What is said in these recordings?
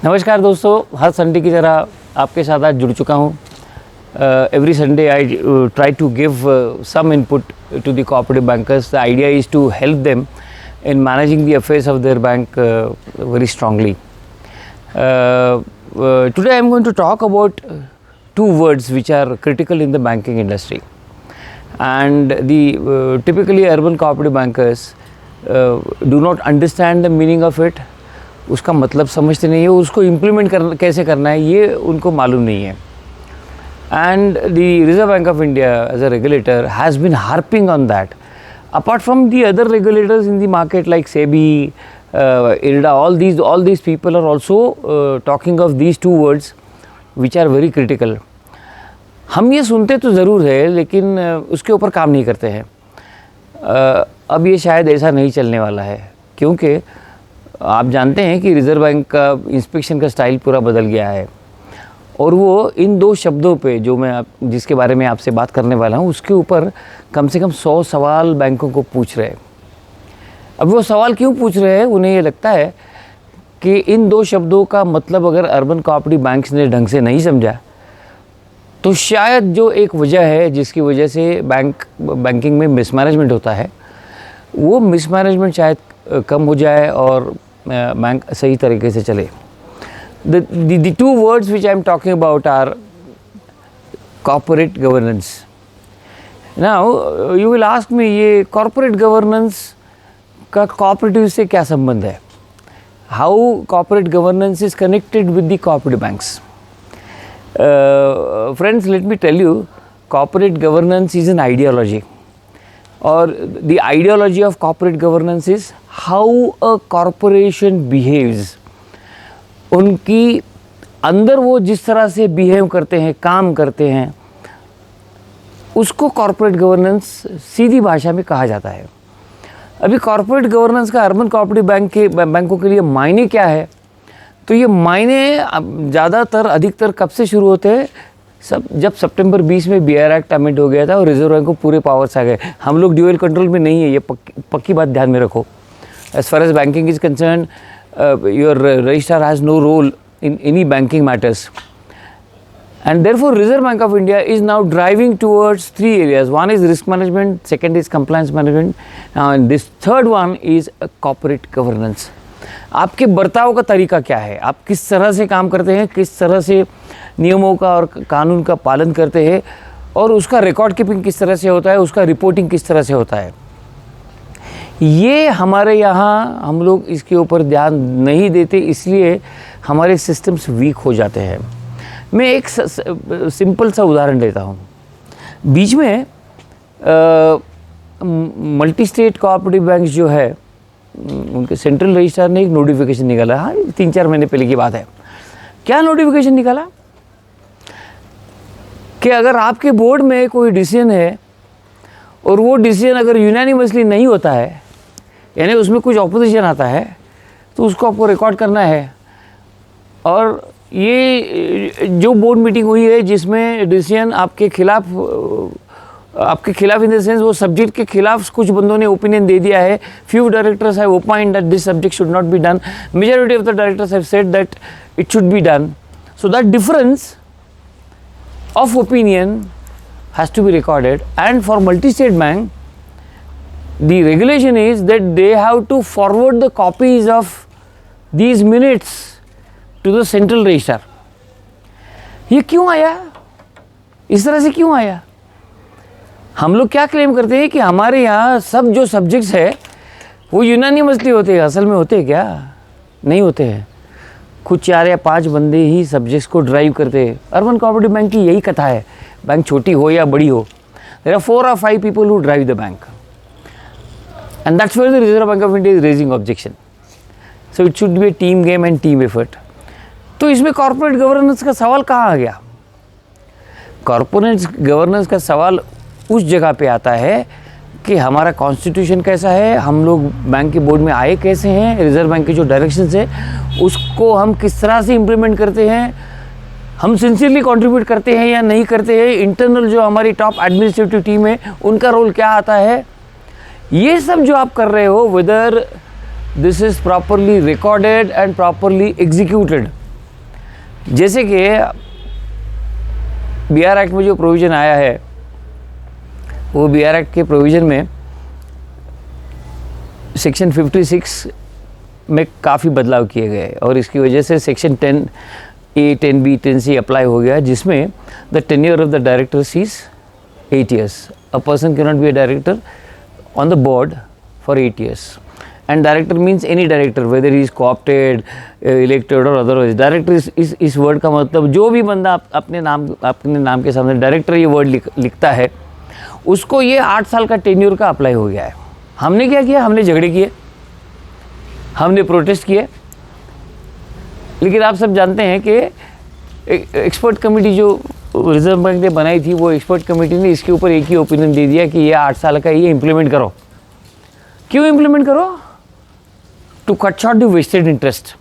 नमस्कार दोस्तों, हर संडे की तरह आपके साथ आज जुड़ चुका हूँ। Every Sunday I try to give some input to the cooperative bankers. The idea is to help them in managing the affairs of their bank very strongly. Today I am going to talk about two words which are critical in the banking industry, and the typically urban cooperative bankers do not understand the meaning of it. उसका मतलब समझते नहीं है, उसको implement कैसे करना है ये उनको मालूम नहीं है. And the Reserve Bank of India as a regulator has been harping on that. Apart from the other regulators in the market like SEBI, IRDA, all these people are also talking of these two words which are very critical. हम ये सुनते तो ज़रूर है लेकिन उसके ऊपर काम नहीं करते हैं. अब ये शायद ऐसा नहीं चलने वाला है, क्योंकि आप जानते हैं कि रिज़र्व बैंक का इंस्पेक्शन का स्टाइल पूरा बदल गया है, और वो इन दो शब्दों पे जो मैं जिसके बारे में आपसे बात करने वाला हूँ उसके ऊपर कम से कम 100 सवाल बैंकों को पूछ रहे हैं. अब वो सवाल क्यों पूछ रहे हैं? उन्हें ये लगता है कि इन दो शब्दों का मतलब अगर अर्बन कोऑपरेटिव बैंक्स ने ढंग से नहीं समझा तो शायद जो एक वजह है जिसकी वजह से बैंकिंग में मिसमैनेजमेंट होता है, वो मिसमैनेजमेंट शायद कम हो जाए और बैंक सही तरीके से चले. The two words which I am talking about are corporate governance. Now you will ask me, ये corporate governance का cooperative से क्या संबंध है? How corporate governance is connected with the cooperative banks? Friends, let me tell you, corporate governance is an ideology, or the ideology of corporate governance is how a corporation behaves. उनकी अंदर वो जिस तरह से बिहेव करते हैं, काम करते हैं, उसको कॉर्पोरेट गवर्नेंस सीधी भाषा में कहा जाता है. अभी कॉर्पोरेट गवर्नेंस का अर्बन कोऑपरेटिव बैंकों के लिए मायने क्या है? तो ये मायने ज़्यादातर अधिकतर कब से शुरू होते हैं? जब सितंबर 20 में BR एक्ट अमेंड हो गया था और रिजर्व बैंक को पूरे पावर्स आ गए. हम लोग ड्यूअल कंट्रोल में नहीं है, ये पक्की बात ध्यान में रखो. As far as banking is concern, your registrar has no role in any banking matters, and therefore Reserve Bank of India is now driving towards three areas. One is risk management, second is compliance management, and this third one is corporate governance. आपके बर्ताव का तरीका क्या है, आप किस तरह से काम करते हैं, किस तरह से नियमों का और कानून का पालन करते हैं, और उसका रिकॉर्ड कीपिंग किस तरह से होता है, उसका रिपोर्टिंग किस तरह से होता है. ये हमारे यहाँ हम लोग इसके ऊपर ध्यान नहीं देते, इसलिए हमारे सिस्टम्स वीक हो जाते हैं. मैं एक सिंपल सा उदाहरण देता हूँ. बीच में मल्टी स्टेट कोऑपरेटिव बैंक जो है, उनके सेंट्रल रजिस्ट्रार ने एक नोटिफिकेशन निकाला. हाँ, 3-4 महीने पहले की बात है. क्या नोटिफिकेशन निकाला कि अगर आपके बोर्ड में कोई डिसीजन है और वो डिसीजन अगर यूनानिमसली नहीं होता है, यानी उसमें कुछ ऑपोजिशन आता है, तो उसको आपको रिकॉर्ड करना है. और ये जो बोर्ड मीटिंग हुई है जिसमें डिसीजन आपके खिलाफ इन द सेंस वो सब्जेक्ट के खिलाफ कुछ बंदों ने ओपिनियन दे दिया है. Few directors have ओपाइंड that this subject should not be done. Majority of the directors have said that it should be done. So that difference of opinion has to be recorded, and for multi-state bank the regulation is that they have to forward the copies of these minutes to the central register. ये क्यों आया? इस तरह से क्यों आया? हम लोग क्या क्लेम करते हैं कि हमारे यहाँ सब जो सब्जेक्ट्स है वो यूनानिमसली होते हैं. असल में होते हैं क्या? नहीं होते हैं. कुछ 4 या 5 बंदे ही सब्जेक्ट्स को ड्राइव करते हैं. अर्बन कोऑपरेटिव बैंक की यही कथा है, बैंक छोटी हो या बड़ी हो. There are 4 or 5 people who drive the bank, and that's where the Reserve Bank of India is raising objection. So it should be a team game and team effort. तो इसमें कॉर्पोरेट गवर्नेंस का सवाल कहाँ आ गया? Corporate governance का सवाल उस जगह पे आता है कि हमारा कॉन्स्टिट्यूशन कैसा है, हम लोग बैंक के बोर्ड में आए कैसे हैं, रिजर्व बैंक की जो डायरेक्शंस है उसको हम किस तरह से इम्प्लीमेंट करते हैं, हम सिंसियरली कंट्रीब्यूट करते हैं या नहीं करते हैं, इंटरनल जो हमारी टॉप एडमिनिस्ट्रेटिव टीम है उनका रोल क्या आता है. ये सब जो आप कर रहे हो, whether this is properly recorded and properly executed, जैसे कि BR एक्ट में जो प्रोविज़न आया है, वो BR एक्ट के प्रोविज़न में सेक्शन 56 में काफ़ी बदलाव किए गए और इसकी वजह से section 10A, 10B, 10C apply हो गया, जिसमें the tenure of the director is 8 years. A person cannot be a director on the board for 8 years. And director means any director, whether he is co-opted, elected or otherwise. Director इस word का मतलब जो भी बंदा अपने नाम के सामने डायरेक्टर ये वर्ड लिखता है, उसको ये 8 साल का टेन्योर का अप्लाई हो गया है। हमने क्या किया? हमने झगड़े किए, हमने प्रोटेस्ट किए, लेकिन आप सब जानते हैं कि एक्सपर्ट कमेटी जो रिजर्व बैंक ने बनाई थी, वो एक्सपर्ट कमेटी ने इसके ऊपर एक ही ओपिनियन दे दिया कि ये 8 साल का ये इम्प्लीमेंट करो। क्यों इम्प्लीमेंट करो? To cut short the wasted interest.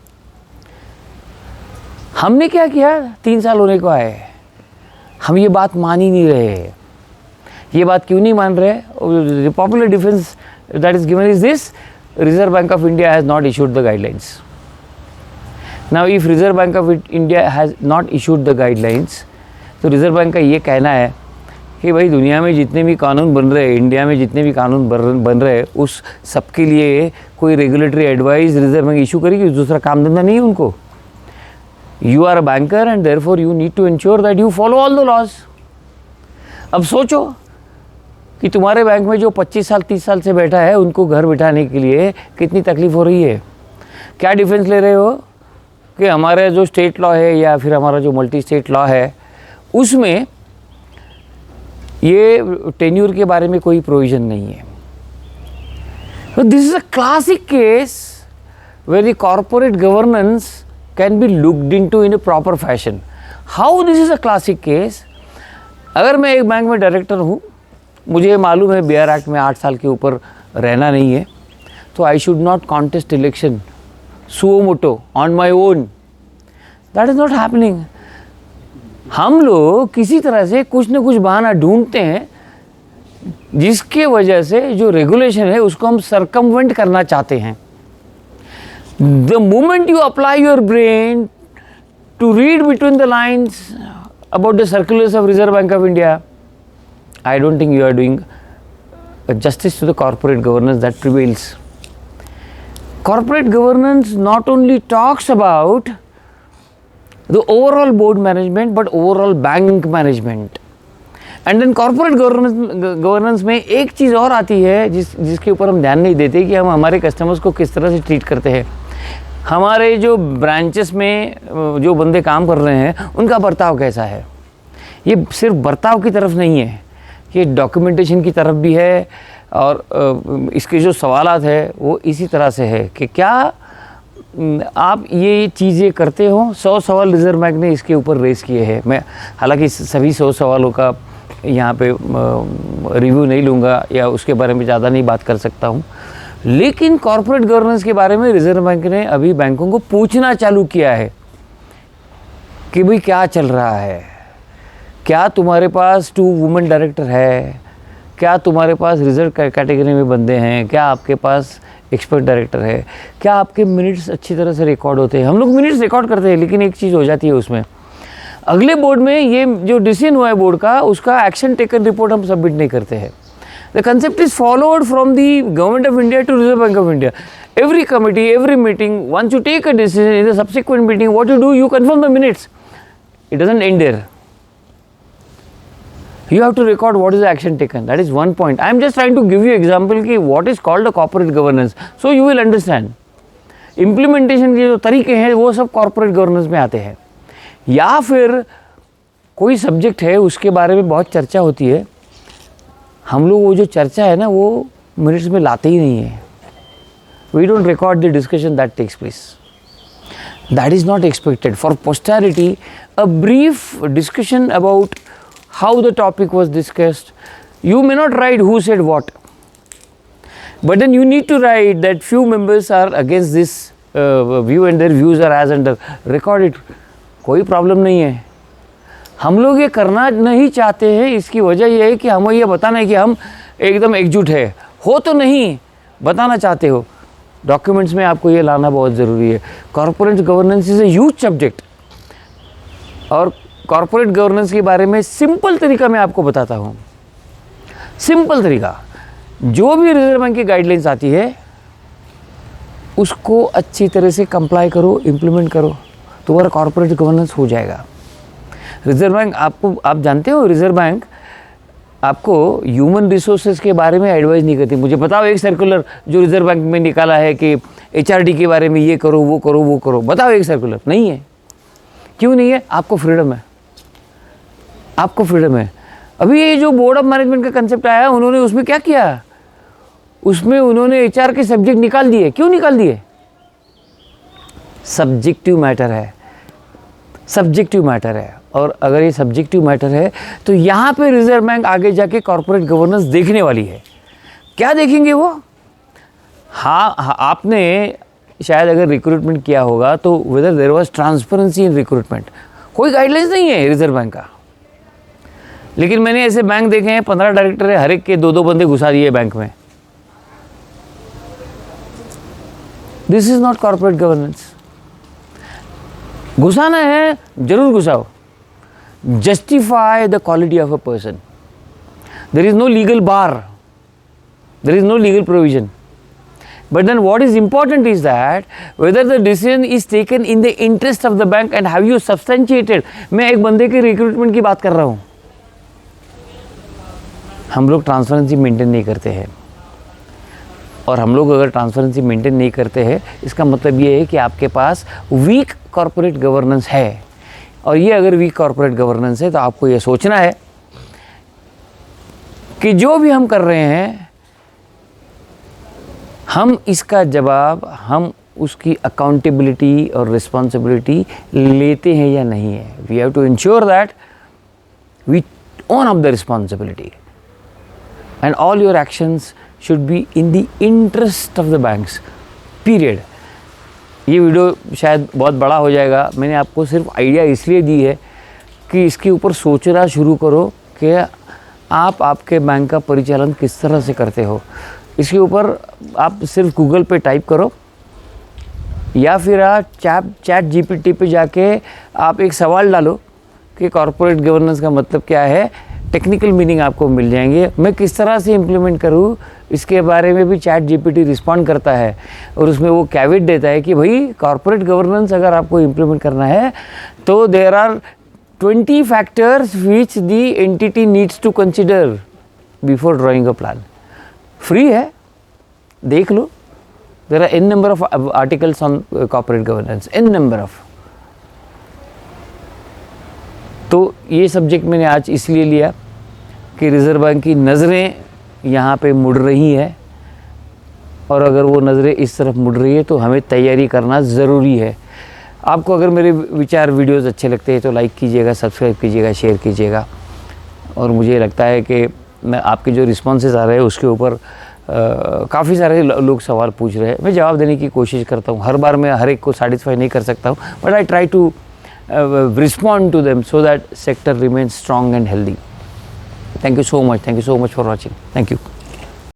हमने क्या किया? 3 साल होने को आए, हम ये बात मान ही नहीं रहे। ये बात क्यों नहीं मान रहे? The popular defence that is given is this: reserve Bank of India has not issued the guidelines. Now if reserve Bank of India has not issued the guidelines, तो रिजर्व बैंक का ये कहना है कि भाई दुनिया में जितने भी कानून बन रहे हैं, इंडिया में जितने भी कानून बन रहे हैं, उस सब के लिए कोई regulatory advice Reserve Bank issue करेगी? दूसरा काम धंधा नहीं है उनको। You are a banker and therefore you need to ensure that you follow all the laws. अब सोचो कि तुम्हारे बैंक में जो 25 साल 30 साल से बैठा है, उनको घर बिठाने के लिए कितनी तकलीफ हो रही है। क्या डिफेंस ले रहे हो कि हमारा जो स्टेट लॉ है या फिर हमारा जो मल्टी स्टेट लॉ है, उसमें ये टेन्यूर के बारे में कोई प्रोविज़न नहीं है। तो this is a classic case where the corporate governance can be looked into in a proper fashion. How this is a classic case? अगर मैं एक बैंक में डायरेक्टर हूँ, मुझे मालूम है BR एक्ट में 8 साल के ऊपर रहना नहीं है, तो I should not contest election suo motu on my own. That is not happening. हम लोग किसी तरह से कुछ न कुछ बहाना ढूंढते हैं, जिसके वजह से जो रेगुलेशन है उसको हम सरकमवेंट करना चाहते हैं। The moment you apply your brain to read between the lines about the circulars of Reserve Bank of India, I don't think you are doing justice to the corporate governance that prevails. Corporate governance not only talks about the overall board management but overall bank management. And then corporate governance में एक चीज़ और आती है जिसके ऊपर हम ध्यान नहीं देते कि हम हमारे कस्टमर्स को किस तरह से ट्रीट करते हैं। हमारे जो ब्रांचेस में जो बंदे काम कर रहे हैं, उनका बर्ताव कैसा है। ये सिर्फ बर्ताव की तरफ नहीं है, ये डॉक्यूमेंटेशन की तरफ भी है, और इसके जो सवालात है वो इसी तरह से है कि क्या आप ये चीज़ें करते हो। 100 सवाल रिजर्व बैंक ने इसके ऊपर रेज़ किए हैं। मैं हालांकि सभी 100 सवालों का यहाँ पे रिव्यू नहीं लूँगा या उसके बारे में ज़्यादा नहीं बात कर सकता हूँ, लेकिन कॉर्पोरेट गवर्नेंस के बारे में रिजर्व बैंक ने अभी बैंकों को पूछना चालू किया है कि भाई क्या चल रहा है। क्या तुम्हारे पास 2 वुमेन डायरेक्टर है? क्या तुम्हारे पास रिजर्व कैटेगरी में बंदे हैं? क्या आपके पास एक्सपर्ट डायरेक्टर है? क्या आपके मिनट्स अच्छी तरह से रिकॉर्ड होते हैं? हम लोग मिनट्स रिकॉर्ड करते हैं, लेकिन एक चीज़ हो जाती है उसमें, अगले बोर्ड में ये जो डिसीजन हुआ है बोर्ड का, उसका एक्शन टेकन रिपोर्ट हम सबमिट नहीं करते हैं। The concept is followed from the Government of India to Reserve Bank of India. Every committee, every meeting, once you take a decision in the subsequent meeting, what you do, you confirm the minutes. It doesn't end there. You have to record what is the action taken. That is one point. I am just trying to give you example कि what is called a corporate governance. So you will understand. Implementation के जो तरीके हैं वो सब corporate governance में आते हैं। या फिर कोई सब्जेक्ट है उसके बारे में बहुत चर्चा होती है, हम लोग वो जो चर्चा है ना वो मिनट्स में लाते ही नहीं है। We don't record the discussion that takes place. That is not expected. For posterity, a brief discussion about how the topic was discussed. You may not write who said what, but then you need to write that few members are against this view and their views are as under. Record it. कोई problem नहीं है। हम लोग ये करना नहीं चाहते हैं, इसकी वजह यह है कि हमें ये बताना है कि हम एकदम एकजुट है, हो तो नहीं, बताना चाहते हो। डॉक्यूमेंट्स में आपको ये लाना बहुत ज़रूरी है। Corporate governance is a huge subject. और कॉरपोरेट गवर्नेंस के बारे में सिंपल तरीका मैं आपको बताता हूँ। सिंपल तरीका, जो भी रिजर्व बैंक की गाइडलाइंस आती है उसको अच्छी तरह से कंप्लाई करो, इम्प्लीमेंट करो, तुम्हारा कॉरपोरेट गवर्नेंस हो जाएगा। रिजर्व बैंक आप जानते हो, रिजर्व बैंक आपको ह्यूमन रिसोर्सेज के बारे में एडवाइस नहीं करती। मुझे बताओ एक सर्कुलर जो रिजर्व बैंक में निकाला है कि HRD के बारे में ये करो वो करो वो करो, बताओ एक सर्कुलर। नहीं है। क्यों नहीं है? आपको फ्रीडम है, आपको फ्रीडम है। अभी ये जो बोर्ड ऑफ मैनेजमेंट का कंसेप्ट आया, उन्होंने उसमें क्या किया, उसमें उन्होंने HR के सब्जेक्ट निकाल दिए। क्यों निकाल दिए? सब्जेक्टिव मैटर है, सब्जेक्टिव मैटर है। और अगर ये सब्जेक्टिव मैटर है तो यहाँ पे रिजर्व बैंक आगे जाके कॉर्पोरेट गवर्नेंस देखने वाली है। क्या देखेंगे वो? हाँ, आपने शायद अगर रिक्रूटमेंट किया होगा तो whether there was transparency in recruitment. कोई गाइडलाइंस नहीं है रिजर्व बैंक का, लेकिन मैंने ऐसे बैंक देखे हैं 15 डायरेक्टर है, हर एक के 2-2 बंदे घुसा दिए बैंक में। This is not corporate governance. घुसाना है जरूर घुसाओ, justify the quality of a person. There is no legal bar, there is no legal provision, but then what is important is that whether the decision is taken in the interest of the bank and have you substantiated। मैं एक बंदे के recruitment की बात कर रहा हूँ। हम लोग ट्रांसपेरेंसी मेंटेन नहीं करते हैं, और हम लोग अगर ट्रांसपेरेंसी मेंटेन नहीं करते हैं इसका मतलब ये है कि आपके पास वीक कॉर्पोरेट गवर्नेंस है। और ये अगर वीक कॉर्पोरेट गवर्नेंस है तो आपको ये सोचना है कि जो भी हम कर रहे हैं हम इसका जवाब, हम उसकी अकाउंटेबिलिटी और रिस्पॉन्सिबिलिटी लेते हैं या नहीं है। We have to ensure that we own up the responsibility and all your actions should be in the interest of the banks, period. ये वीडियो शायद बहुत बड़ा हो जाएगा, मैंने आपको सिर्फ आइडिया इसलिए दी है कि इसके ऊपर सोचना शुरू करो कि आप आपके बैंक का परिचालन किस तरह से करते हो। इसके ऊपर आप सिर्फ गूगल पे टाइप करो या फिर आप चैट GPT पे जाके आप एक सवाल डालो कि कॉर्पोरेट गवर्नेंस का मतलब क्या है, टेक्निकल मीनिंग आपको मिल जाएंगे। मैं किस तरह से इम्प्लीमेंट करूँ इसके बारे में भी चैट GPT रिस्पॉन्ड करता है, और उसमें वो कैवेट देता है कि भाई कॉर्पोरेट गवर्नेंस अगर आपको इम्प्लीमेंट करना है तो there are 20 factors which the entity needs to consider before drawing a plan. Free है, देख लो। There are n number of articles on corporate governance, n number of. तो ये सब्जेक्ट मैंने आज इसलिए लिया कि रिजर्व बैंक की नज़रें यहाँ पे मुड़ रही है, और अगर वो नज़रें इस तरफ मुड़ रही है तो हमें तैयारी करना ज़रूरी है। आपको अगर मेरे विचार वीडियोस अच्छे लगते हैं तो लाइक कीजिएगा, सब्सक्राइब कीजिएगा, शेयर कीजिएगा। और मुझे लगता है कि मैं आपके जो रिस्पॉन्सेज आ रहे हैं उसके ऊपर काफ़ी सारे लोग सवाल पूछ रहे हैं, मैं जवाब देने की कोशिश करता हूँ। हर बार मैं हर एक को सेटिस्फाई नहीं कर सकता हूँ, but I try to respond to them so that sector remains strong and healthy. Thank you so much for watching. Thank you.